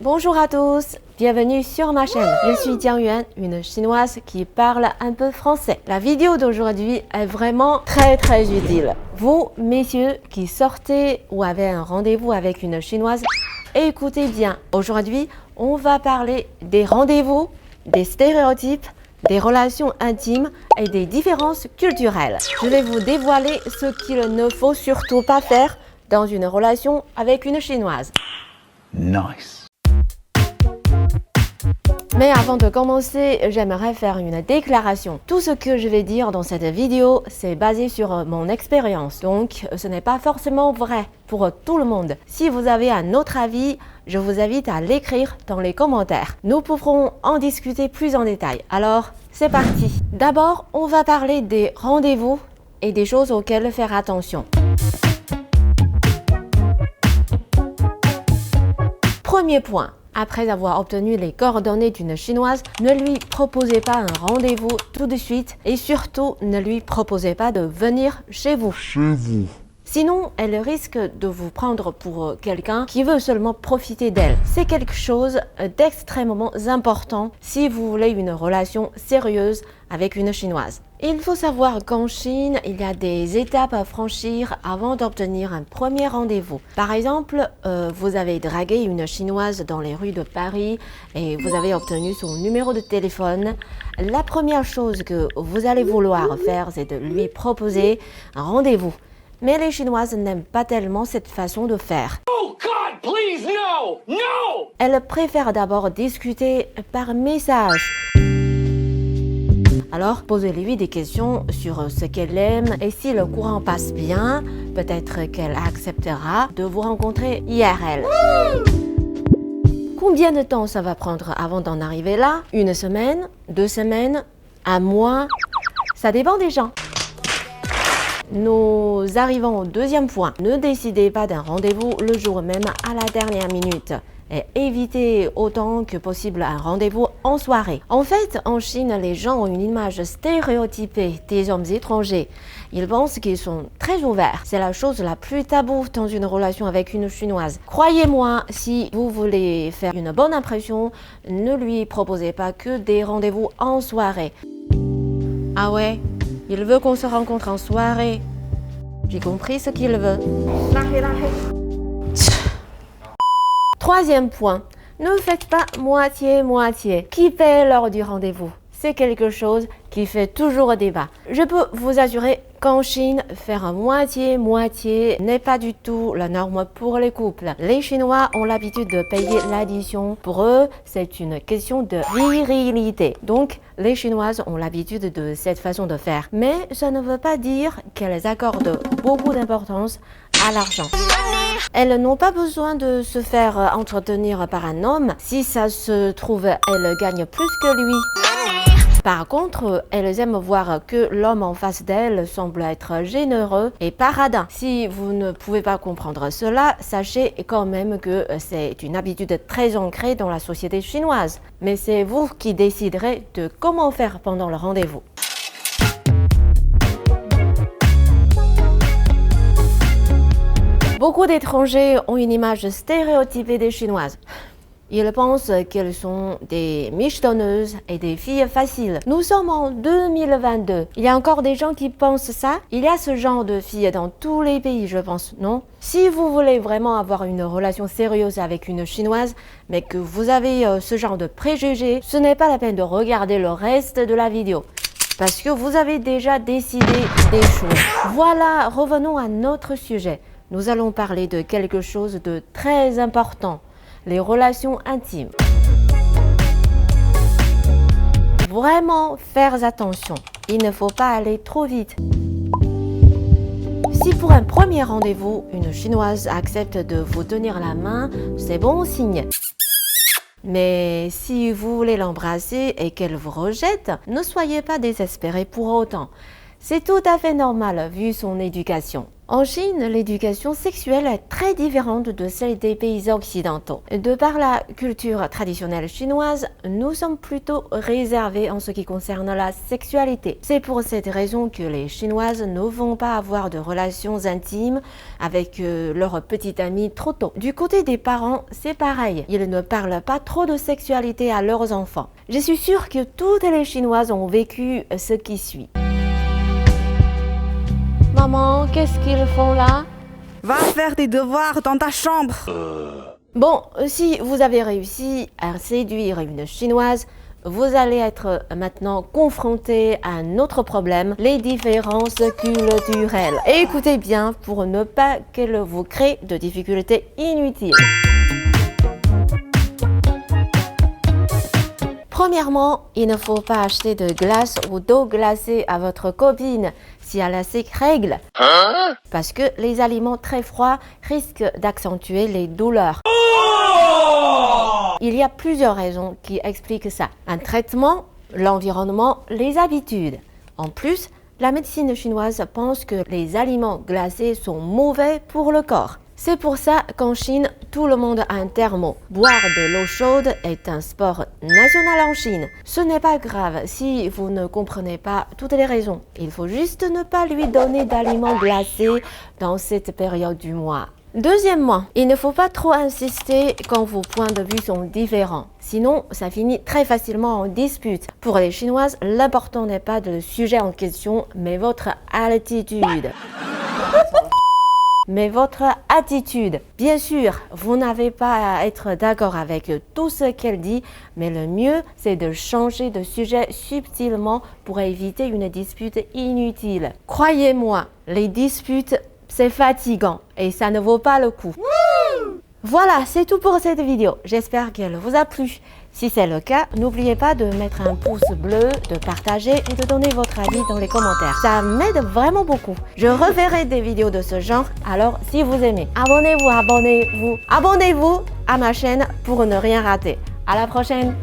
Bonjour à tous, bienvenue sur ma chaîne. Je suis Jiang Yuan, une chinoise qui parle un peu français. La vidéo d'aujourd'hui est vraiment très utile. Vous, messieurs, qui sortez ou avez un rendez-vous avec une chinoise, écoutez bien. Aujourd'hui, on va parler des rendez-vous, des stéréotypes, des relations intimes et des différences culturelles. Je vais vous dévoiler ce qu'il ne faut surtout pas faire dans une relation avec une chinoise. Nice. Mais avant de commencer, j'aimerais faire une déclaration. Tout ce que je vais dire dans cette vidéo, c'est basé sur mon expérience. Donc, ce n'est pas forcément vrai pour tout le monde. Si vous avez un autre avis, je vous invite à l'écrire dans les commentaires. Nous pourrons en discuter plus en détail. Alors, c'est parti. D'abord, on va parler des rendez-vous et des choses auxquelles faire attention. Premier point. Après avoir obtenu les coordonnées d'une chinoise, ne lui proposez pas un rendez-vous tout de suite et surtout ne lui proposez pas de venir chez vous. Sinon, elle risque de vous prendre pour quelqu'un qui veut seulement profiter d'elle. C'est quelque chose d'extrêmement important si vous voulez une relation sérieuse avec une chinoise. Il faut savoir qu'en Chine, il y a des étapes à franchir avant d'obtenir un premier rendez-vous. Par exemple, vous avez dragué une chinoise dans les rues de Paris et vous avez obtenu son numéro de téléphone. La première chose que vous allez vouloir faire, c'est de lui proposer un rendez-vous. Mais les Chinoises n'aiment pas tellement cette façon de faire. Oh God, please, no! No! Elles préfèrent d'abord discuter par message. Alors, posez-lui des questions sur ce qu'elle aime et si le courant passe bien, peut-être qu'elle acceptera de vous rencontrer IRL. Combien de temps ça va prendre avant d'en arriver là? Une semaine? 2 semaines? Un mois? Ça dépend des gens. Nous arrivons au deuxième point. Ne décidez pas d'un rendez-vous le jour même à la dernière minute. Et évitez autant que possible un rendez-vous en soirée. En fait, en Chine, les gens ont une image stéréotypée des hommes étrangers. Ils pensent qu'ils sont très ouverts. C'est la chose la plus taboue dans une relation avec une chinoise. Croyez-moi, si vous voulez faire une bonne impression, ne lui proposez pas que des rendez-vous en soirée. Ah ouais? Il veut qu'on se rencontre en soirée. J'ai compris ce qu'il veut. Troisième point, ne faites pas moitié-moitié. Qui paie lors du rendez-vous? C'est quelque chose qui fait toujours débat. Je peux vous assurer qu'en Chine, faire un moitié-moitié n'est pas du tout la norme pour les couples. Les Chinois ont l'habitude de payer l'addition. Pour eux, c'est une question de virilité. Donc, les Chinoises ont l'habitude de cette façon de faire. Mais ça ne veut pas dire qu'elles accordent beaucoup d'importance à l'argent. Elles n'ont pas besoin de se faire entretenir par un homme. Si ça se trouve, elles gagnent plus que lui. Par contre, elles aiment voir que l'homme en face d'elles semble être généreux et pas radin. Si vous ne pouvez pas comprendre cela, sachez quand même que c'est une habitude très ancrée dans la société chinoise. Mais c'est vous qui déciderez de comment faire pendant le rendez-vous. Beaucoup d'étrangers ont une image stéréotypée des Chinoises. Ils pensent qu'elles sont des michetonneuses et des filles faciles. Nous sommes en 2022. Il y a encore des gens qui pensent ça. Il y a ce genre de filles dans tous les pays, je pense, non? Si vous voulez vraiment avoir une relation sérieuse avec une Chinoise, mais que vous avez ce genre de préjugés, ce n'est pas la peine de regarder le reste de la vidéo. Parce que vous avez déjà décidé des choses. Voilà, revenons à notre sujet. Nous allons parler de quelque chose de très important. Les relations intimes. Vraiment faire attention. Il ne faut pas aller trop vite. Si pour un premier rendez-vous, une Chinoise accepte de vous tenir la main, c'est bon signe. Mais si vous voulez l'embrasser et qu'elle vous rejette, ne soyez pas désespérés pour autant. C'est tout à fait normal vu son éducation. En Chine, l'éducation sexuelle est très différente de celle des pays occidentaux. De par la culture traditionnelle chinoise, nous sommes plutôt réservés en ce qui concerne la sexualité. C'est pour cette raison que les Chinoises ne vont pas avoir de relations intimes avec leurs petites amies trop tôt. Du côté des parents, c'est pareil. Ils ne parlent pas trop de sexualité à leurs enfants. Je suis sûre que toutes les Chinoises ont vécu ce qui suit. Maman, qu'est-ce qu'ils font là? Va faire tes devoirs dans ta chambre. Bon, si vous avez réussi à séduire une Chinoise, vous allez être maintenant confronté à un autre problème, les différences culturelles. Écoutez bien pour ne pas qu'elles vous créent de difficultés inutiles. Premièrement, il ne faut pas acheter de glace ou d'eau glacée à votre copine si elle a ses règles. Parce que les aliments très froids risquent d'accentuer les douleurs. Il y a plusieurs raisons qui expliquent ça. Un traitement, l'environnement, les habitudes. En plus, la médecine chinoise pense que les aliments glacés sont mauvais pour le corps. C'est pour ça qu'en Chine, tout le monde a un thermo. Boire de l'eau chaude est un sport national en Chine. Ce n'est pas grave si vous ne comprenez pas toutes les raisons. Il faut juste ne pas lui donner d'aliments glacés dans cette période du mois. Deuxièmement, il ne faut pas trop insister quand vos points de vue sont différents. Sinon, ça finit très facilement en dispute. Pour les Chinoises, l'important n'est pas le sujet en question, mais votre attitude. Mais votre attitude. Bien sûr, vous n'avez pas à être d'accord avec tout ce qu'elle dit, mais le mieux, c'est de changer de sujet subtilement pour éviter une dispute inutile. Croyez-moi, les disputes, c'est fatigant et ça ne vaut pas le coup. Voilà, c'est tout pour cette vidéo. J'espère qu'elle vous a plu. Si c'est le cas, n'oubliez pas de mettre un pouce bleu, de partager et de donner votre avis dans les commentaires. Ça m'aide vraiment beaucoup. Je reverrai des vidéos de ce genre, alors si vous aimez, abonnez-vous à ma chaîne pour ne rien rater. À la prochaine!